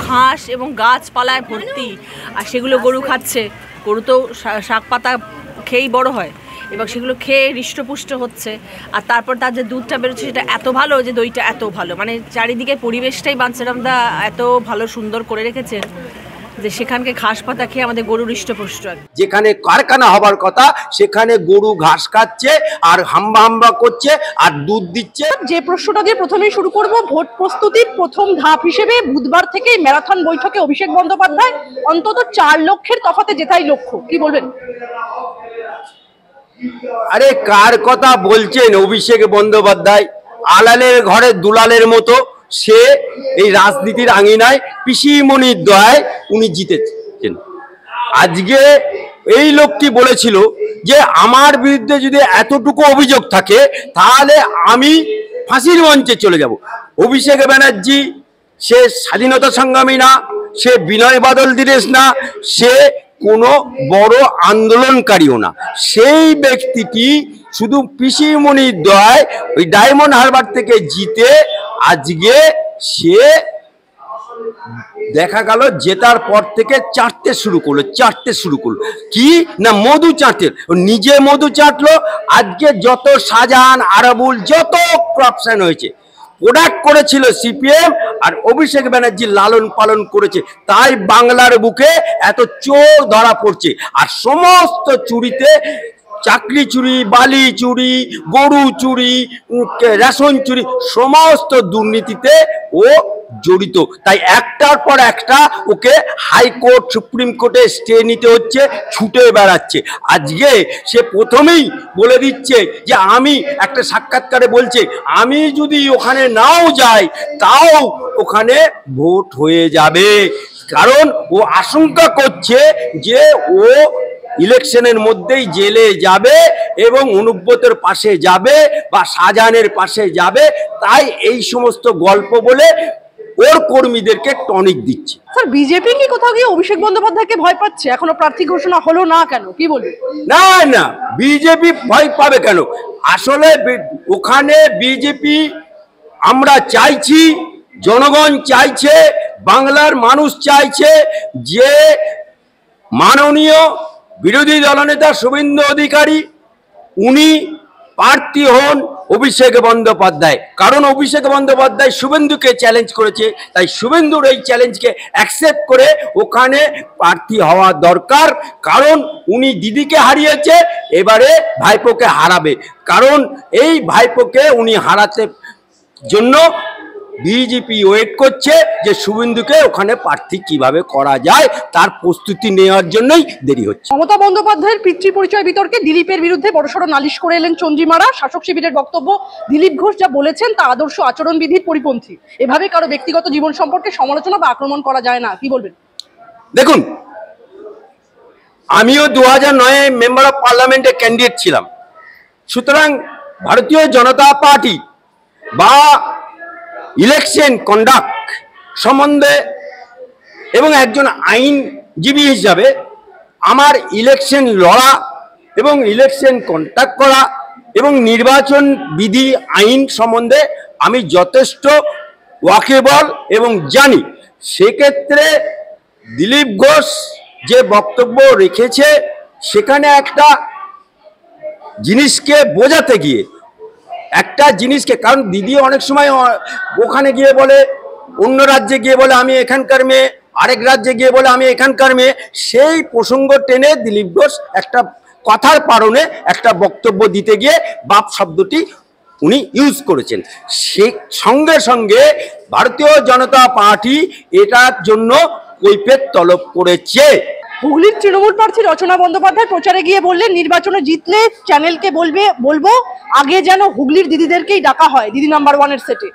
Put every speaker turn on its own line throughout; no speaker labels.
ঘাস এবং গাছপালায় ভর্তি, আর সেগুলো গরু খাচ্ছে। গরু তো শাক পাতা খেয়েই বড় হয়, এবং সেগুলো খেয়ে হৃষ্টপুষ্ট হচ্ছে। আর তারপর তার যে দুধটা বেরোচ্ছে সেটা এত ভালো, যে দইটা এত ভালো, মানে চারিদিকে পরিবেশটাই বাঞ্ছারামদা এত ভালো সুন্দর করে রেখেছেন যে সেখানকে ঘাস পাতা খেয়ে আমাদের গরু হৃষ্টপুষ্ট।
যেখানে কারখানা হবার কথা সেখানে গরু ঘাস খাচ্ছে আর হাম্বা হাম্বা করছে আর দুধ দিচ্ছে।
যে প্রশ্নটা দিয়ে প্রথমেই শুরু করব, ভোট প্রস্তুতির প্রথম ধাপ হিসেবে বুধবার থেকে ম্যারাথন বৈঠকে অভিষেক বন্দ্যোপাধ্যায় অন্তত 4 লক্ষের তফাতে জেতাই লক্ষ্য, কি বলবেন?
আরে কার কথা বলছেন অভিষেক বন্দ্যোপাধ্যায়? আলালের ঘরে দুলালের মতো সে এই রাজনীতির আঙিনায় পিসিমণির দয়ায় উনি জিতেছেন। আজকে এই লোকটি বলেছিল যে আমার বিরুদ্ধে যদি এতটুকু অভিযোগ থাকে তাহলে আমি ফাঁসির মঞ্চে চলে যাব। অভিষেক ব্যানার্জি সে স্বাধীনতা সংগ্রামী না, সে বিনয় বাদল দীনেশ না, সে কোনো বড় আন্দোলনকারীও না। সেই ব্যক্তিটি শুধু পিসিমণির দয়ায় ওই ডায়মন্ড হারবার থেকে জিতে আজকে সে দেখা গেল জেতার পর থেকে চাটতে শুরু করলো কি না মধু চাটতে, নিজে মধু চাটলো। আজকে যত শাহজাহান আরাবুল যত করাপশন হয়েছে প্রোডাক্ট করেছিল সিপিএম, আর অভিষেক ব্যানার্জি লালন পালন করেছে, তাই বাংলার বুকে এত চোর ধরা পড়ছে। আর সমস্ত চুরিতে, চাকরি চুরি, বালি চুরি, গরু চুরি, রেশন চুরি, সমস্ত দুর্নীতিতে ও জড়িত। তাই একটার পর একটা ওকে হাইকোর্ট সুপ্রিম কোর্টে স্টে নিতে হচ্ছে, ছুটে বেড়াচ্ছে। আজকে সে প্রথমেই বলে দিচ্ছে যে আমি একটা সাক্ষাৎকারে বলছে আমি যদি ওখানে নাও যাই তাও ওখানে ভোট হয়ে যাবে, কারণ ও আশঙ্কা করছে যে ও ইলেকশনের মধ্যেই জেলে যাবে এবং অনুব্রতের পাশে যাবে বা শাহজাহানের পাশে যাবে। তাই এই সমস্ত গল্প বলে ওর কর্মীদেরকে টনিক দিচ্ছে।
স্যার, বিজেপি কি কোথাও গিয়ে অভিষেক বন্দ্যোপাধ্যায়কে ভয় পাচ্ছে? এখনো প্রার্থী ঘোষণা হলো না কেন, কি বলবেন?
না না, বিজেপি ভয় পাবে কেন? আসলে ওখানে বিজেপি আমরা চাইছি, জনগণ চাইছে, বাংলার মানুষ চাইছে যে মাননীয় বিরোধী দলনেতা শুভেন্দু অধিকারী উনি প্রার্থী হন অভিষেক বন্দ্যোপাধ্যায়। কারণ অভিষেক বন্দ্যোপাধ্যায় শুভেন্দুকে চ্যালেঞ্জ করেছে, তাই শুভেন্দুর এই চ্যালেঞ্জকে অ্যাকসেপ্ট করে ওখানে প্রার্থী হওয়া দরকার। কারণ উনি দিদিকে হারিয়েছে, এবারে ভাইপোকে হারাবে, কারণ এই ভাইপোকে উনি হারাতে জন্য বিজেপি ওয়েট করছে যে শুভেন্দুকে ওখানে প্রার্থী কিভাবে করা যায়, তার প্রস্তুতি নেওয়ার জন্যই দেরি হচ্ছে।
মমতা বন্দ্যোপাধ্যায়ের পিতৃ পরিচয় বিতর্কে দিলীপের বিরুদ্ধে বড়সড় নালিশ করে এলেন চন্দ্রিমারা। শাসক শিবিরের বক্তব্য, দিলীপ ঘোষ যা বলেছেন তা আদর্শ আচরণবিধির পরিপন্থী। এভাবে কারো ব্যক্তিগত জীবন সম্পর্কে সমালোচনা বা আক্রমণ করা যায় না, কি বলবেন?
দেখুন, আমিও 2009 মেম্বার অফ পার্লামেন্টে ক্যান্ডিডেট ছিলাম, সুতরাং ভারতীয় জনতা পার্টি বা ইলেকশন কন্ডাক্ট সম্বন্ধে এবং একজন আইনজীবী হিসাবে আমার ইলেকশন লড়া এবং ইলেকশন কন্ডাক্ট করা এবং নির্বাচন বিধি আইন সম্বন্ধে আমি যথেষ্ট ওয়াকেবল এবং জানি। সেক্ষেত্রে দিলীপ ঘোষ যে বক্তব্য রেখেছে সেখানে একটা জিনিসকে বোঝাতে গিয়ে একটা জিনিসকে, কারণ দিদি অনেক সময় ওখানে গিয়ে বলে, অন্য রাজ্যে গিয়ে বলে আমি এখানকার মেয়ে, আরেক রাজ্যে গিয়ে বলে আমি এখানকার মেয়ে, সেই প্রসঙ্গ টেনে দিলীপ ঘোষ একটা কথার কারণে একটা বক্তব্য দিতে গিয়ে বাপ শব্দটি উনি ইউজ করেছেন। সে সঙ্গে সঙ্গে ভারতীয় জনতা পার্টি এটার জন্য কৈফিয়ত তলব করেছে।
হুগলির তৃণমূল প্রার্থী রচনা বন্দ্যোপাধ্যায় প্রচারে গিয়ে বললেন নির্বাচনে জিতলে চ্যানেলকে বলবো আগে যেন হুগলির দিদিদেরকেই ডাকা হয় দিদি নাম্বার 1 এর সেটে,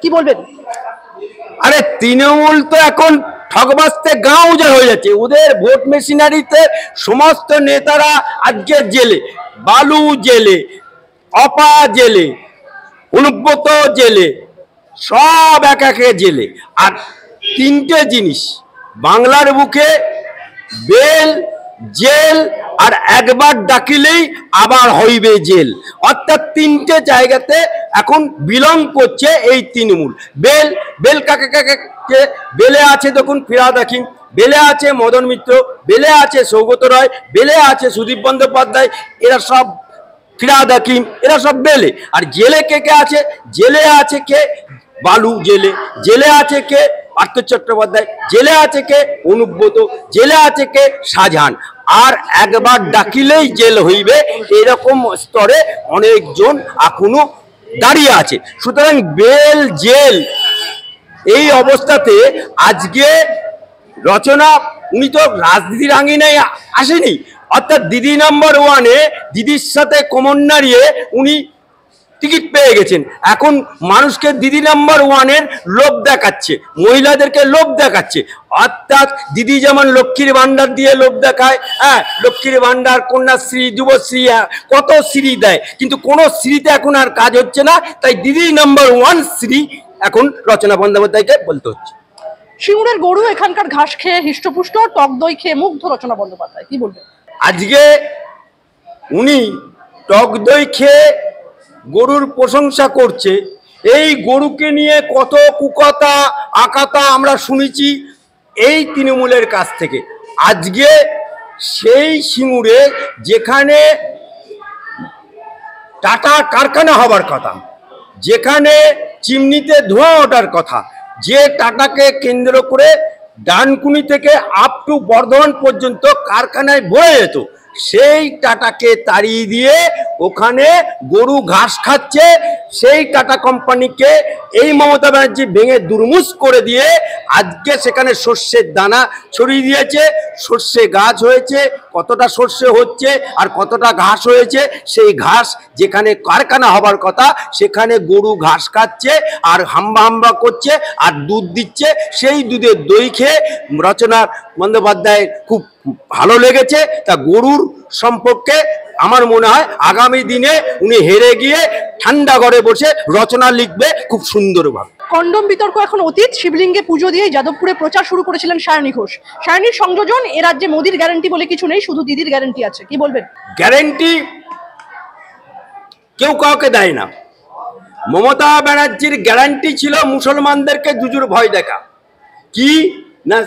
কি বলবেন?
আরে তৃণমূল তো এখন ঠকবাজতে গাঁ উজাড় হয়ে যাচ্ছে, ওদের ভোট মেশিনারিতে সমস্ত নেতারা আজকে জেলে, বালু জেলে, অপা জেলে, অনুব্রত জেলে, সব এক একে জেলে। আর তিনটে জিনিস বাংলার বুকে, বেল, জেল আর একবার ডাকিলেই আবার হইবে জেল। অর্থাৎ তিনটে জায়গাতে এখন বিলং করছে এই তৃণমূল। বেল বেল কাকে কাকে, বেলে আছে দেখুন ফিরহাদ হাকিম, বেলে আছে মদন মিত্র, বেলে আছে সৌগত রায়, বেলে আছে সুদীপ বন্দ্যোপাধ্যায়, এরা সব ফিরহাদ হাকিম, এরা সব বেলে। আর জেলে কে কে আছে? জেলে আছে কে? বালু জেলে, জেলে আছে কে? পার্থ চট্টোপাধ্যায়, জেলে আছে কে? অনুব্রত, জেলে আছে কে? শাহজাহান। আর একবার ডাকিলেই জেল হইবে, এরকম স্তরে অনেকজন এখনো দাঁড়িয়ে আছে। সুতরাং বেল জেল এই অবস্থাতে আজকে রচনা, উনি তো রাজনীতির আঙিনায় আসেনি, অর্থাৎ দিদি নাম্বার ওয়ানে দিদির সাথে কোমর নাড়িয়ে উনি টিকিট পেয়ে গেছেন। এখন মানুষকে দিদি নাম্বার ওয়ানের লোভ দেখাচ্ছে, মহিলাদেরকে লোভ দেখাচ্ছে। অর্থাৎ দিদি যেমন লক্ষ্মীর ভান্ডার দিয়ে লোভ দেখায়, হ্যাঁ লক্ষ্মীর ভান্ডার, কন্যাশ্রী, যুবশ্রী, কত শ্রী দেয়, কিন্তু কোনো শ্রীতে এখন আর কাজ হচ্ছে না। তাই দিদি নাম্বার ওয়ান শ্রী এখন রচনা বন্দ্যোপাধ্যায়কে বলতে হচ্ছে।
সিঙ্গুরের গরু এখানকার ঘাস খেয়ে হৃষ্টপুষ্ট, টক দই খেয়ে মুগ্ধ রচনা বন্দ্যোপাধ্যায়, কি বলবেন?
আজকে উনি টক দই খেয়ে গরুর প্রশংসা করছে। এই গরুকে নিয়ে কত কুকথা আকাতা আমরা শুনেছি এই তৃণমূলের কাছ থেকে। আজকে সেই সিঙ্গুরে যেখানে টাটা কারখানা হবার কথা, যেখানে চিমনিতে ধোঁয়া ওঠার কথা, যে টাটাকে কেন্দ্র করে ডানকুনি থেকে আপ টু বর্ধমান পর্যন্ত কারখানায় বয়ে যেত, সেই টাটাকে তাড়িয়ে দিয়ে ওখানে গরু ঘাস খাচ্ছে। সেই টাটা কোম্পানিকে এই মমতা ব্যানার্জি ভেঙে দুর্মুষ করে দিয়ে আজকে সেখানে সর্ষের দানা ছড়িয়ে দিয়েছে। সর্ষে গাছ হয়েছে, কতটা সর্ষে হচ্ছে আর কতটা ঘাস হয়েছে, সেই ঘাস যেখানে কারখানা হবার কথা সেখানে গরু ঘাস খাচ্ছে আর হাম্বা হাম্বা করছে আর দুধ দিচ্ছে। সেই দুধের দই খেয়ে রচনা বন্দ্যোপাধ্যায়ের খুব ভালো লেগেছে। তা গরুর সম্পর্কে আমার মনে হয় আগামী দিনে উনি হেরে গিয়ে ঠান্ডা ঘরে বসে রচনা লিখবে খুব সুন্দরভাবে।
কন্ডম বিতর্ক এখন অতীত। শিবলিঙ্গে পুজো দিয়ে যাদবপুরে প্রচার শুরু করেছিলেন সায়নী ঘোষ। সায়নীর সংযোজন, এ রাজ্যে মোদির গ্যারান্টি বলে কিছু নেই, শুধু দিদির গ্যারান্টি আছে, কি বলবেন?
গ্যারান্টি কেউ কাউকে দেয় না। মমতা ব্যানার্জির গ্যারান্টি ছিল মুসলমানদেরকে জুজুর ভয় দেখা। কি না,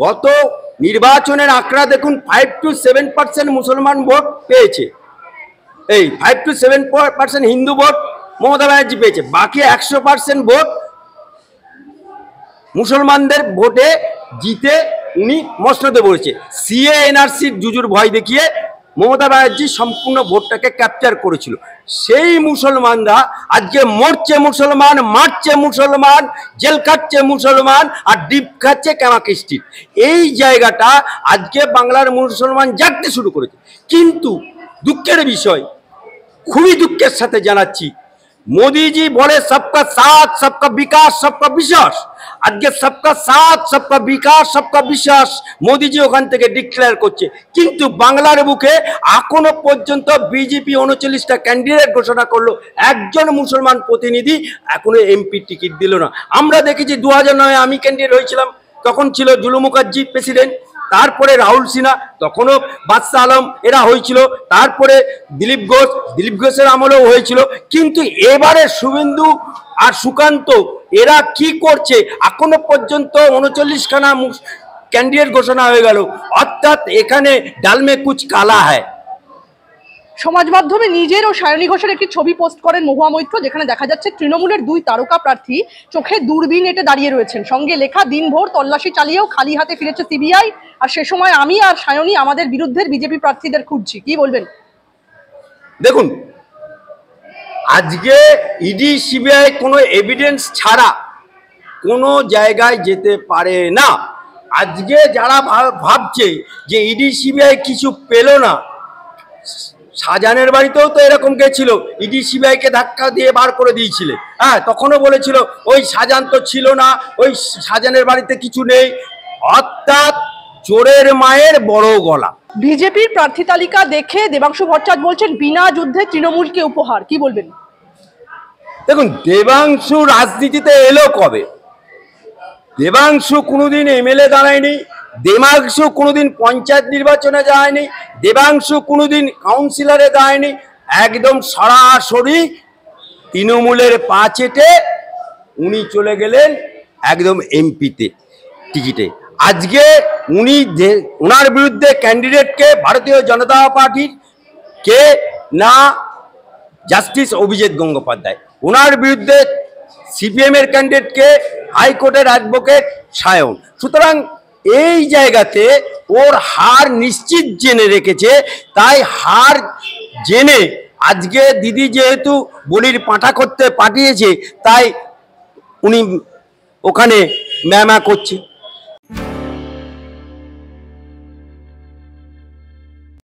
গত নির্বাচনের আঁকড়া দেখুন, 5 to 7% মুসলমান ভোট পেয়েছে, এই 5 to 7% হিন্দু ভোট মমতা ব্যানার্জি পেয়েছে, বাকি 100% ভোট মুসলমানদের ভোটে জিতে উনি মসনদে বলেছে। সিএ এনআরসির জুজুর ভয় দেখিয়ে মমতা ব্যানার্জি সম্পূর্ণ ভোটটাকে ক্যাপচার করেছিল। সেই মুসলমানরা আজকে মরছে মুসলমান, মারছে মুসলমান, জেল খাচ্ছে মুসলমান আর ডিপ খাচ্ছে ক্যামাক স্ট্রিট। এই জায়গাটা আজকে বাংলার মুসলমান জাগতে শুরু করেছে। কিন্তু দুঃখের বিষয়, খুবই দুঃখের সাথে জানাচ্ছি, মোদিজি বলে সবকা সাথ সবকা বিকাশ সবকা বিশ্বাস। আজকে সবকা সাথ সবকা বিকাশ সবকা বিশ্বাস মোদিজি ওখান থেকে ডিক্লেয়ার করছে, কিন্তু বাংলার বুকে এখনো পর্যন্ত বিজেপি 39টা ক্যান্ডিডেট ঘোষণা করলো, একজন মুসলমান প্রতিনিধি এখনো এমপি টিকিট দিল না। আমরা দেখেছি 2009 আমি ক্যান্ডিডেট হয়েছিলাম, তখন ছিল জুলু মুখার্জি প্রেসিডেন্ট, তারপরে রাহুল সিনহা, তখনও বাদশাহ আলম এরা হয়েছিল, তারপরে দিলীপ ঘোষের আমলেও হয়েছিল। কিন্তু এবারে শুভেন্দু আর সুকান্ত এরা কি করছে, এখনো পর্যন্ত 39খানা ক্যান্ডিডেট ঘোষণা হয়ে গেল, অর্থাৎ এখানে ডালমে কুচ কালা হয়।
সমাজ মাধ্যমে নিজের ও সায়নী ঘোষের একটি ছবি পোস্ট করেন মহুয়া মৈত্র, যেখানে দেখা যাচ্ছে তৃণমূলের 2 তারকা প্রার্থী চোখে দূরবীন এঁটে দাঁড়িয়ে রয়েছেন, সঙ্গে লেখা দিনভর তল্লাশি চালিয়েও খালি হাতে ফিরেছে সিবিআই, আর সে সময় আমি আর সায়নী আমাদের বিরুদ্ধের বিজেপি প্রার্থীদের খুঁজছি, কি বলবেন?
দেখুন, আজকে ইডি সিবিআই কোনো এভিডেন্স ছাড়া কোনো জায়গায় যেতে পারে না। আজকে যারা ভাবছে যে ইডি সিবিআই কিছু পেল না, শাহজাহানের বাড়িতেও তো এরকম গেছিল, ইডি সিবিআইকে ধাক্কা দিয়ে বার করে দিয়েছিল। হ্যাঁ, তখনও বলেছিল ওই শাহজাহান তো ছিল না, ওই শাহজাহানের বাড়িতে কিছু নেই। অর্থাৎ চোরের মায়ের বড় গলা।
বিজেপির প্রার্থী তালিকা দেখে দেবাংশু ভট্টাচার্য বলছেন বিনা যুদ্ধে তৃণমূলকে উপহার, কি বলবেন?
দেখুন, দেবাংশু রাজনীতিতে এলো কবে? দেবাংশু কোনোদিন এমএলএ দাঁড়ায়নি, দেবাংশু কোনোদিন পঞ্চায়েত নির্বাচনে যায়নি, দেবাংশু কোনোদিন কাউন্সিলরে দাঁড়ায়নি, একদম সরাসরি তৃণমূলের পা চেটে উনি চলে গেলেন একদম এমপিতে টিকিটে। আজকে উনি ওনার বিরুদ্ধে ক্যান্ডিডেটকে ভারতীয় জনতা পার্টির কে না জাস্টিস অভিজিৎ গঙ্গোপাধ্যায়, ওনার বিরুদ্ধে সিপিএমের ক্যান্ডিডেটকে হাইকোর্টের অ্যাডভোকেট সায়ন। সুতরাং এই জায়গাতে ওর হার নিশ্চিত জেনে রেখেছে, তাই হার জেনে আজকে দিদি যেহেতু বলির পাঁঠা করতে পাঠিয়েছে, তাই উনি ওখানে ম্যামা করছে।